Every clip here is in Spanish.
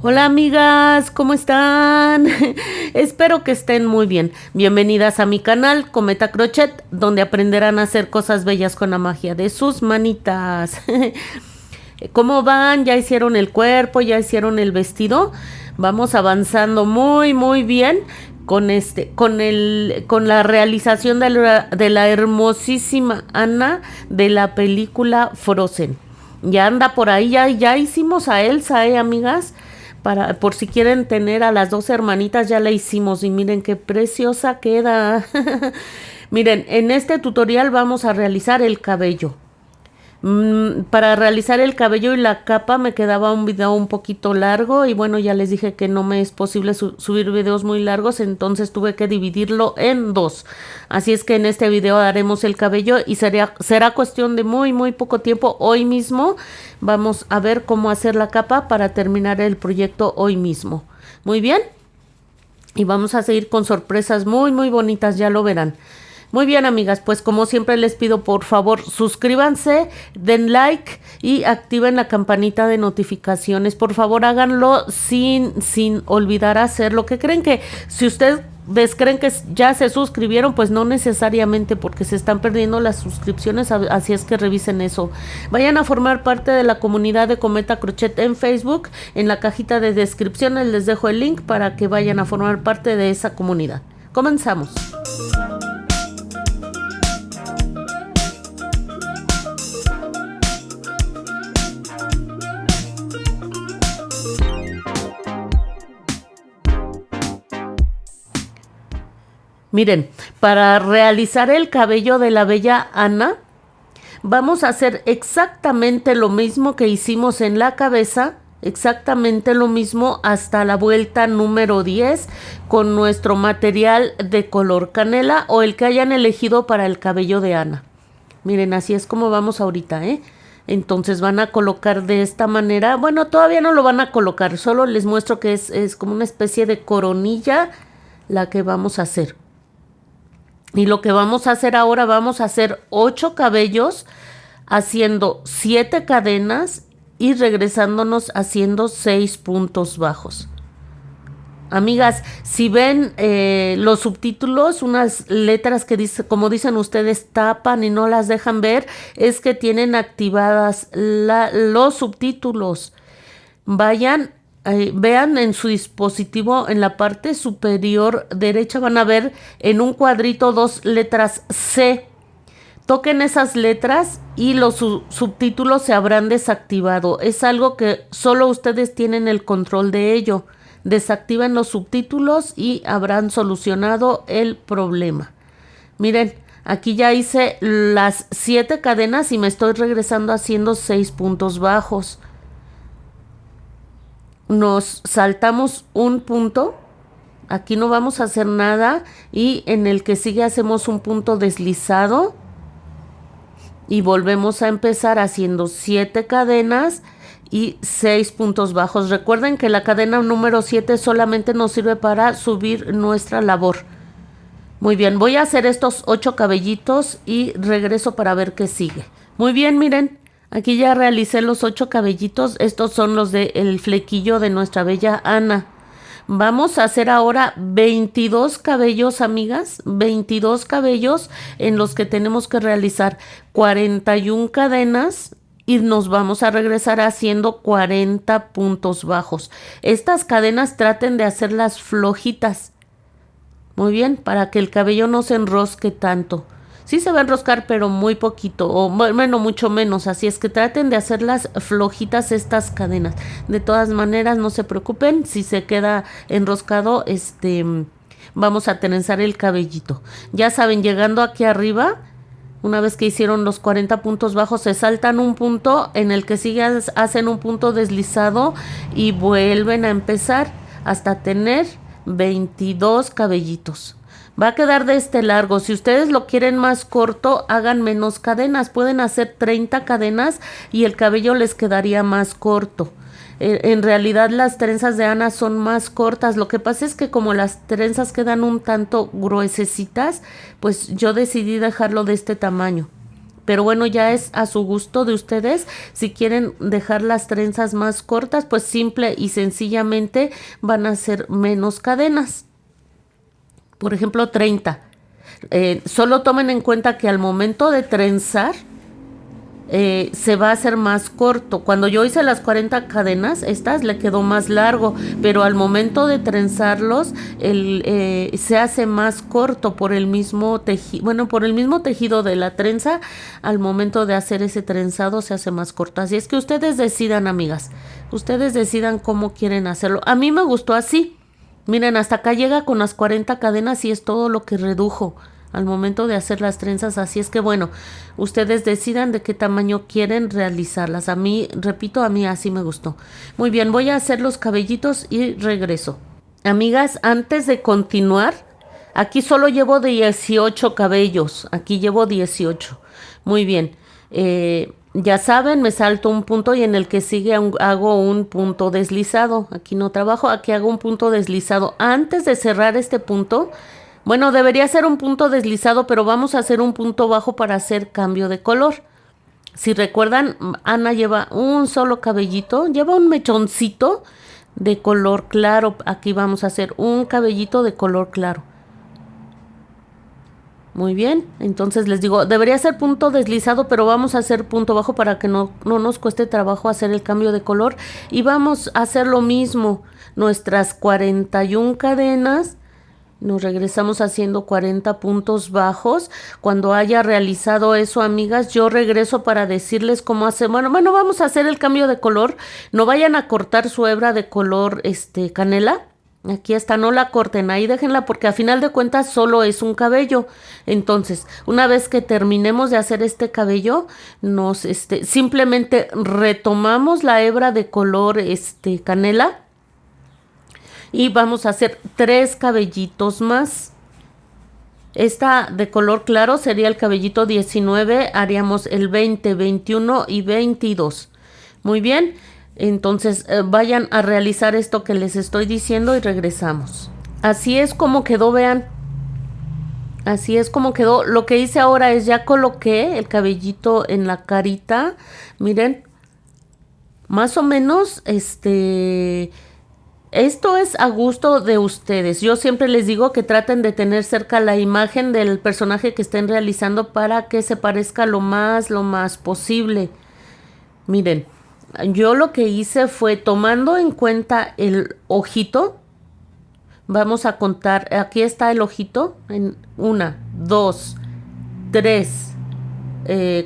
Hola amigas, ¿cómo están? Espero que estén muy bien. Bienvenidas a mi canal Cometa Crochet, donde aprenderán a hacer cosas bellas con la magia de sus manitas. ¿Cómo van? ¿Ya hicieron el cuerpo? ¿Ya hicieron el vestido? Vamos avanzando muy bien con la realización de la hermosísima Anna de la película Frozen. Ya anda por ahí, ya hicimos a Elsa, amigas. Por si quieren tener a las dos hermanitas, ya la hicimos y miren qué preciosa queda. Miren, en este tutorial vamos a realizar el cabello. Para realizar el cabello y la capa me quedaba un video un poquito largo y bueno, ya les dije que no me es posible subir videos muy largos, entonces tuve que dividirlo en dos. Así es que en este video haremos el cabello y será cuestión de muy poco tiempo. Hoy mismo vamos a ver cómo hacer la capa para terminar el proyecto hoy mismo. Muy bien. Y vamos a seguir con sorpresas muy bonitas, ya lo verán. Muy bien, amigas, pues como siempre les pido, por favor, suscríbanse, den like y activen la campanita de notificaciones. Por favor, háganlo sin olvidar hacerlo. ¿Qué creen? Que si ustedes creen que ya se suscribieron, pues no necesariamente, porque se están perdiendo las suscripciones, así es que revisen eso. Vayan a formar parte de la comunidad de Cometa Crochet en Facebook. En la cajita de descripciones les dejo el link para que vayan a formar parte de esa comunidad. Comenzamos. Miren, para realizar el cabello de la bella Anna, vamos a hacer exactamente lo mismo que hicimos en la cabeza, exactamente lo mismo hasta la vuelta número 10 con nuestro material de color canela o el que hayan elegido para el cabello de Anna. Miren, así es como vamos ahorita, ¿eh? Entonces van a colocar de esta manera. Bueno, todavía no lo van a colocar, solo les muestro que es como una especie de coronilla la que vamos a hacer. Y lo que vamos a hacer ahora, vamos a hacer 8 cabellos haciendo 7 cadenas y regresándonos haciendo 6 puntos bajos. Amigas, si ven los subtítulos, unas letras que dice, como dicen ustedes, tapan y no las dejan ver, es que tienen activadas los subtítulos. Vayan. Vean en su dispositivo, en la parte superior derecha van a ver en un cuadrito 2 letras C. Toquen esas letras y los subtítulos se habrán desactivado. Es algo que solo ustedes tienen el control de ello. Desactiven los subtítulos y habrán solucionado el problema. Miren, aquí ya hice las 7 cadenas y me estoy regresando haciendo 6 puntos bajos. Nos saltamos un punto, aquí no vamos a hacer nada y en el que sigue hacemos un punto deslizado y volvemos a empezar haciendo 7 cadenas y 6 puntos bajos. Recuerden que la cadena número 7 solamente nos sirve para subir nuestra labor. Muy bien, voy a hacer estos 8 cabellitos y regreso para ver qué sigue. Muy bien, miren. Aquí ya realicé los 8 cabellitos. Estos son los del flequillo de nuestra bella Anna. Vamos a hacer ahora 22 cabellos, amigas. 22 cabellos en los que tenemos que realizar 41 cadenas y nos vamos a regresar haciendo 40 puntos bajos. Estas cadenas traten de hacerlas flojitas. Muy bien, para que el cabello no se enrosque tanto. Sí se va a enroscar, pero muy poquito, o bueno, mucho menos. Así es que traten de hacerlas flojitas estas cadenas. De todas maneras, no se preocupen. Si se queda enroscado, vamos a trenzar el cabellito. Ya saben, llegando aquí arriba, una vez que hicieron los 40 puntos bajos, se saltan un punto, en el que sigue hacen un punto deslizado y vuelven a empezar hasta tener 22 cabellitos. Va a quedar de este largo. Si ustedes lo quieren más corto, hagan menos cadenas. Pueden hacer 30 cadenas y el cabello les quedaría más corto. En realidad las trenzas de Anna son más cortas. Lo que pasa es que como las trenzas quedan un tanto gruesecitas, pues yo decidí dejarlo de este tamaño. Pero bueno, ya es a su gusto de ustedes. Si quieren dejar las trenzas más cortas, pues simple y sencillamente van a hacer menos cadenas. Por ejemplo, 30. Solo tomen en cuenta que al momento de trenzar, se va a hacer más corto. Cuando yo hice las 40 cadenas, estas le quedó más largo, pero al momento de trenzarlos, se hace más corto por el mismo tejido, bueno, por el mismo tejido de la trenza. Al momento de hacer ese trenzado se hace más corto. Así es que ustedes decidan, amigas, ustedes decidan cómo quieren hacerlo. A mí me gustó así. Miren, hasta acá llega con las 40 cadenas y es todo lo que redujo al momento de hacer las trenzas. Así es que bueno, ustedes decidan de qué tamaño quieren realizarlas. A mí, repito, a mí así me gustó. Muy bien, voy a hacer los cabellitos y regreso. Amigas, antes de continuar, aquí solo llevo 18 cabellos. Aquí llevo 18. Muy bien. Ya saben, me salto un punto y en el que sigue hago un punto deslizado. Aquí no trabajo, aquí hago un punto deslizado. Antes de cerrar este punto, bueno, debería ser un punto deslizado, pero vamos a hacer un punto bajo para hacer cambio de color. Si recuerdan, Ana lleva un solo cabellito, lleva un mechoncito de color claro. Aquí vamos a hacer un cabellito de color claro. Muy bien, entonces les digo, debería ser punto deslizado, pero vamos a hacer punto bajo para que no nos cueste trabajo hacer el cambio de color. Y vamos a hacer lo mismo, nuestras 41 cadenas. Nos regresamos haciendo 40 puntos bajos. Cuando haya realizado eso, amigas, yo regreso para decirles cómo hacer. Bueno, vamos a hacer el cambio de color. No vayan a cortar su hebra de color canela. Aquí está, no la corten, ahí déjenla porque a final de cuentas solo es un cabello. Entonces, una vez que terminemos de hacer este cabello, simplemente retomamos la hebra de color canela. Y vamos a hacer 3 cabellitos más. Esta de color claro sería el cabellito 19. Haríamos el 20, 21 y 22. Muy bien. Entonces vayan a realizar esto que les estoy diciendo y regresamos. Así es como quedó, vean. Así es como quedó. Lo que hice ahora es ya coloqué el cabellito en la carita. Miren. Más o menos, esto es a gusto de ustedes. Yo siempre les digo que traten de tener cerca la imagen del personaje que estén realizando para que se parezca lo más posible. Miren, yo lo que hice fue tomando en cuenta el ojito. Vamos a contar, aquí está el ojito, en 1, 2, 3,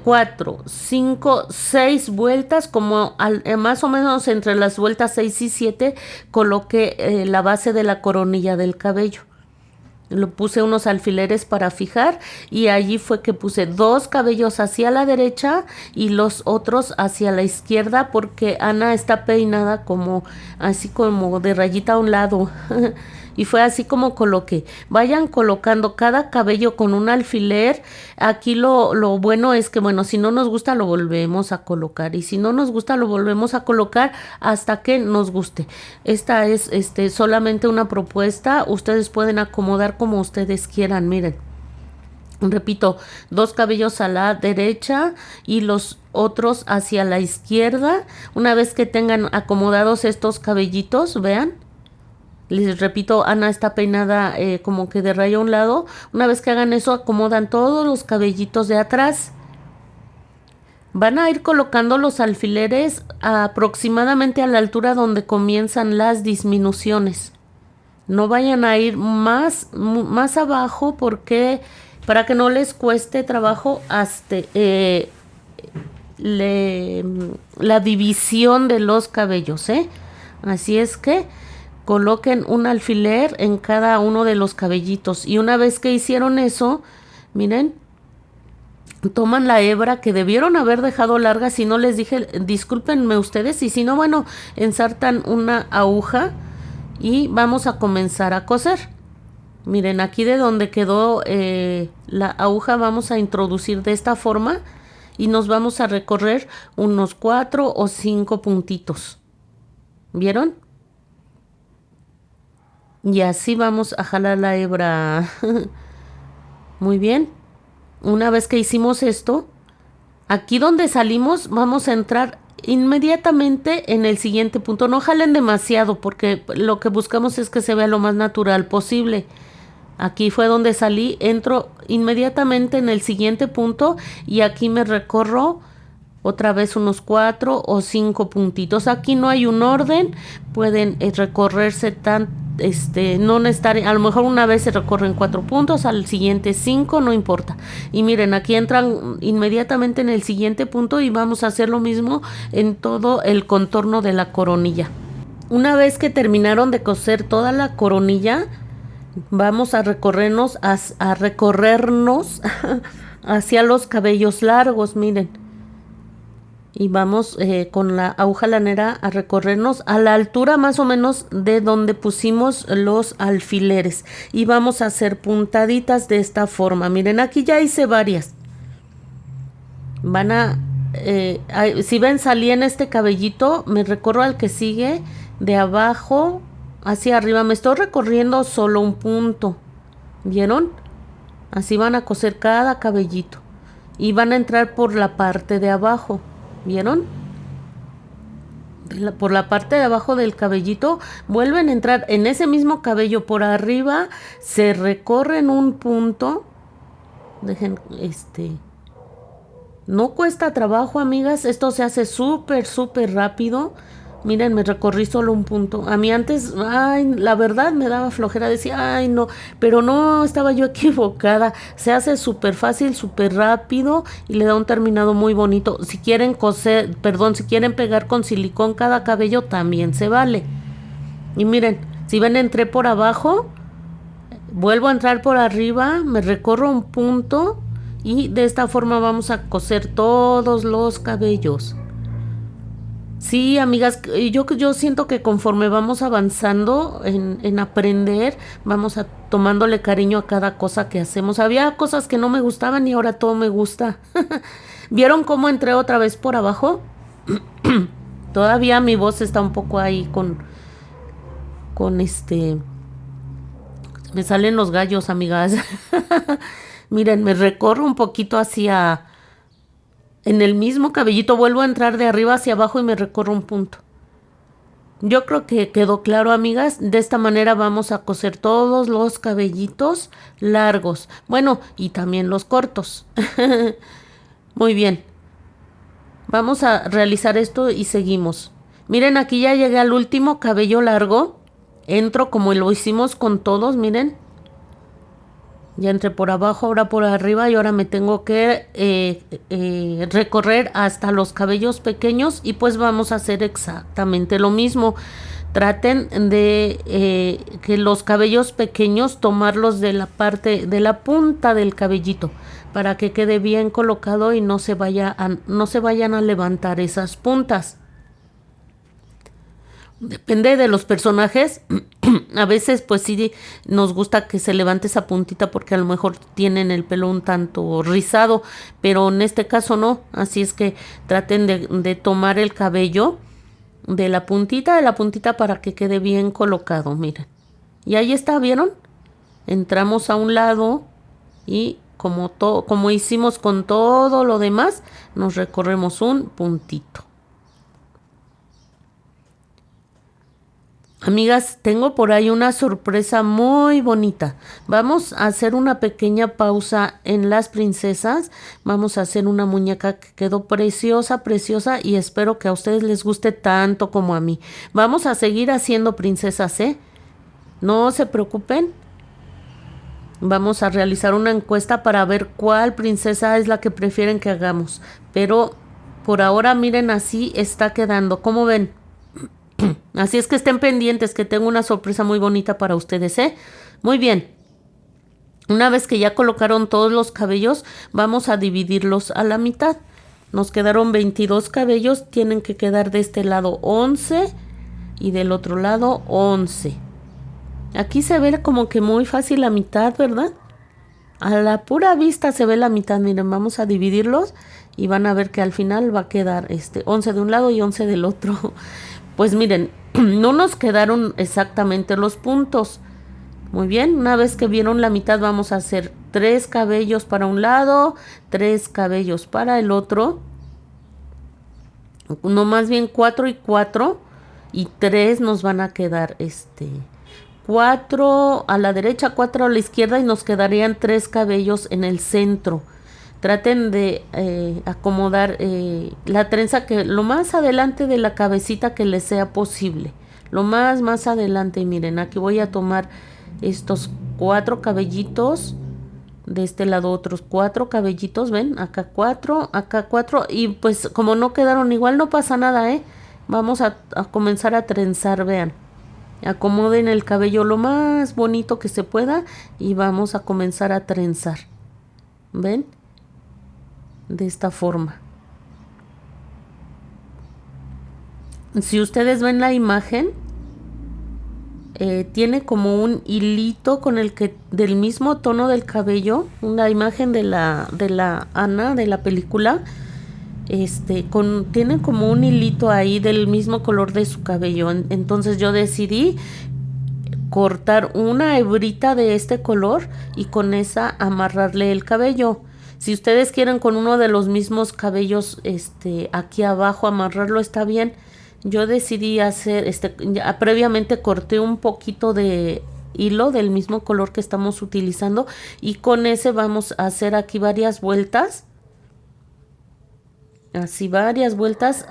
4, 5, 6 vueltas, como más o menos entre las vueltas 6 y 7 coloqué la base de la coronilla del cabello. Lo puse unos alfileres para fijar y allí fue que puse 2 cabellos hacia la derecha y los otros hacia la izquierda porque Ana está peinada así como de rayita a un lado. Y fue así como coloqué. Vayan colocando cada cabello con un alfiler. Aquí lo bueno es que, bueno, si no nos gusta lo volvemos a colocar. Y si no nos gusta lo volvemos a colocar hasta que nos guste. Esta es solamente una propuesta. Ustedes pueden acomodar como ustedes quieran, miren. Repito, 2 cabellos a la derecha y los otros hacia la izquierda. Una vez que tengan acomodados estos cabellitos, vean. Les repito, Ana está peinada como que de raya a un lado. Una vez que hagan eso, acomodan todos los cabellitos de atrás. Van a ir colocando los alfileres aproximadamente a la altura donde comienzan las disminuciones. No vayan a ir más abajo porque para que no les cueste trabajo hasta la división de los cabellos, Así es que coloquen un alfiler en cada uno de los cabellitos. Y una vez que hicieron eso, miren, toman la hebra que debieron haber dejado larga. Si no les dije, discúlpenme ustedes. Y si no, bueno, ensartan una aguja y vamos a comenzar a coser. Miren, aquí de donde quedó la aguja vamos a introducir de esta forma y nos vamos a recorrer unos 4 o 5 puntitos. ¿Vieron? Y así vamos a jalar la hebra. Muy bien. Una vez que hicimos esto, Aquí donde salimos vamos a entrar inmediatamente en el siguiente punto. No jalen demasiado porque lo que buscamos es que se vea lo más natural posible. Aquí fue donde salí, entro inmediatamente en el siguiente punto y aquí me recorro otra vez unos 4 o 5 puntitos. Aquí no hay un orden, pueden recorrerse no necesariamente, a lo mejor una vez se recorren 4 puntos, al siguiente 5, no importa. Y miren, aquí entran inmediatamente en el siguiente punto y vamos a hacer lo mismo en todo el contorno de la coronilla. Una vez que terminaron de coser toda la coronilla, vamos a recorrernos hacia los cabellos largos, miren. Y vamos con la aguja lanera a recorrernos a la altura más o menos de donde pusimos los alfileres. Y vamos a hacer puntaditas de esta forma. Miren, aquí ya hice varias. Si ven, salí en este cabellito, me recorro al que sigue de abajo hacia arriba. Me estoy recorriendo solo un punto. ¿Vieron? Así van a coser cada cabellito. Y van a entrar por la parte de abajo. ¿Vieron? Por la parte de abajo del cabellito vuelven a entrar en ese mismo cabello por arriba, se recorren un punto. Dejen, no cuesta trabajo, amigas, esto se hace súper rápido. Miren, me recorrí solo un punto. A mí antes, la verdad me daba flojera, decía, no, pero no, estaba yo equivocada. Se hace súper fácil, súper rápido y le da un terminado muy bonito. Si quieren si quieren pegar con silicón cada cabello, también se vale. Y miren, si ven, entré por abajo, vuelvo a entrar por arriba, me recorro un punto y de esta forma vamos a coser todos los cabellos. Sí, amigas, yo siento que conforme vamos avanzando en aprender, vamos tomándole cariño a cada cosa que hacemos. Había cosas que no me gustaban y ahora todo me gusta. ¿Vieron cómo entré otra vez por abajo? Todavía mi voz está un poco ahí me salen los gallos, amigas. Miren, me recorro un poquito en el mismo cabellito, vuelvo a entrar de arriba hacia abajo y me recorro un punto. Yo creo que quedó claro, amigas. De esta manera vamos a coser todos los cabellitos largos. Bueno, y también los cortos. Muy bien. Vamos a realizar esto y seguimos. Miren, aquí ya llegué al último cabello largo. Entro como lo hicimos con todos, miren. Ya entré por abajo, ahora por arriba y ahora me tengo que recorrer hasta los cabellos pequeños y pues vamos a hacer exactamente lo mismo. Traten de que los cabellos pequeños tomarlos de la punta del cabellito para que quede bien colocado y no se vayan a levantar esas puntas. Depende de los personajes. A veces pues sí nos gusta que se levante esa puntita porque a lo mejor tienen el pelo un tanto rizado, pero en este caso no. Así es que traten de tomar el cabello de la puntita para que quede bien colocado, miren. Y ahí está, ¿vieron? Entramos a un lado y como hicimos con todo lo demás, nos recorremos un puntito. Amigas, tengo por ahí una sorpresa muy bonita. Vamos a hacer una pequeña pausa en las princesas. Vamos a hacer una muñeca que quedó preciosa y espero que a ustedes les guste tanto como a mí. Vamos a seguir haciendo princesas, ¿eh? No se preocupen. Vamos a realizar una encuesta para ver cuál princesa es la que prefieren que hagamos. Pero por ahora miren, así está quedando. ¿Cómo ven? Así es que estén pendientes, que tengo una sorpresa muy bonita para ustedes, ¿eh? Muy bien. Una vez que ya colocaron todos los cabellos, vamos a dividirlos a la mitad. Nos quedaron 22 cabellos, tienen que quedar de este lado 11 y del otro lado 11. Aquí se ve como que muy fácil la mitad, ¿verdad? A la pura vista se ve la mitad. Miren, vamos a dividirlos y van a ver que al final va a quedar 11 de un lado y 11 del otro. Pues miren, no nos quedaron exactamente los puntos. Muy bien, una vez que vieron la mitad vamos a hacer 3 cabellos para un lado, 3 cabellos para el otro. No, más bien 4 y 4, y 3 nos van a quedar 4 a la derecha, 4 a la izquierda, y nos quedarían 3 cabellos en el centro. Traten de acomodar la trenza que lo más adelante de la cabecita que les sea posible. Lo más adelante. Y miren, aquí voy a tomar estos 4 cabellitos. De este lado otros 4 cabellitos, ven, acá 4, y pues como no quedaron igual, no pasa nada, vamos a comenzar a trenzar, vean. Acomoden el cabello lo más bonito que se pueda y vamos a comenzar a trenzar, ven, de esta forma. Si ustedes ven la imagen, tiene como un hilito con el que del mismo tono del cabello, una imagen de la Anna de la película, tiene como un hilito ahí del mismo color de su cabello. Entonces yo decidí cortar una hebrita de este color y con esa amarrarle el cabello. Si ustedes quieren con uno de los mismos cabellos aquí abajo amarrarlo, está bien. Yo decidí hacer, ya previamente corté un poquito de hilo del mismo color que estamos utilizando y con ese vamos a hacer aquí varias vueltas. Así varias vueltas,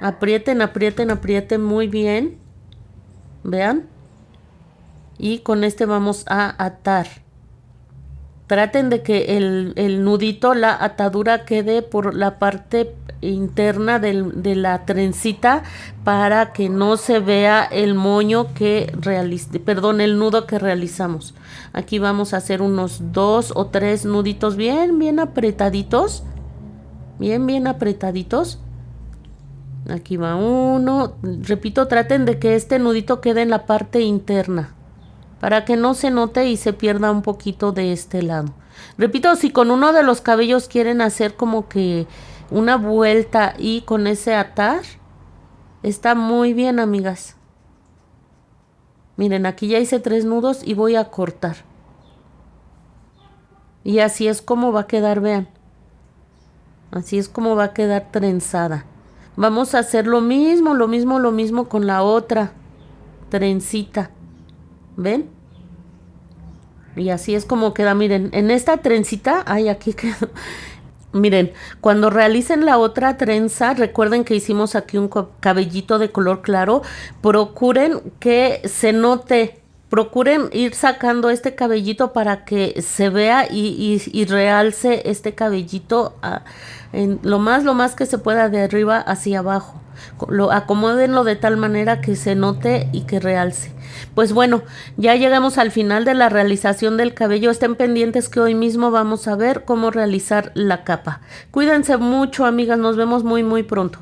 aprieten muy bien, vean. Y con este vamos a atar. Traten de que el nudito, la atadura quede por la parte interna de la trencita para que no se vea el moño que el nudo que realizamos. Aquí vamos a hacer unos 2 o 3 nuditos bien apretaditos. Bien apretaditos. Aquí va uno. Repito, traten de que este nudito quede en la parte interna, para que no se note y se pierda un poquito de este lado. Repito, si con uno de los cabellos quieren hacer como que una vuelta y con ese atar, está muy bien, amigas. Miren, aquí ya hice 3 nudos y voy a cortar. Y así es como va a quedar, vean. Así es como va a quedar trenzada. Vamos a hacer lo mismo con la otra trencita. ¿Ven? Y así es como queda, miren, en esta trencita, ay, aquí quedó. Miren, cuando realicen la otra trenza, recuerden que hicimos aquí un cabellito de color claro, procuren que se note, procuren ir sacando este cabellito para que se vea y realce este cabellito en lo más que se pueda de arriba hacia abajo. Acomódenlo de tal manera que se note y que realce. Pues bueno, ya llegamos al final de la realización del cabello. Estén pendientes que hoy mismo vamos a ver cómo realizar la capa. Cuídense mucho, amigas, nos vemos muy pronto.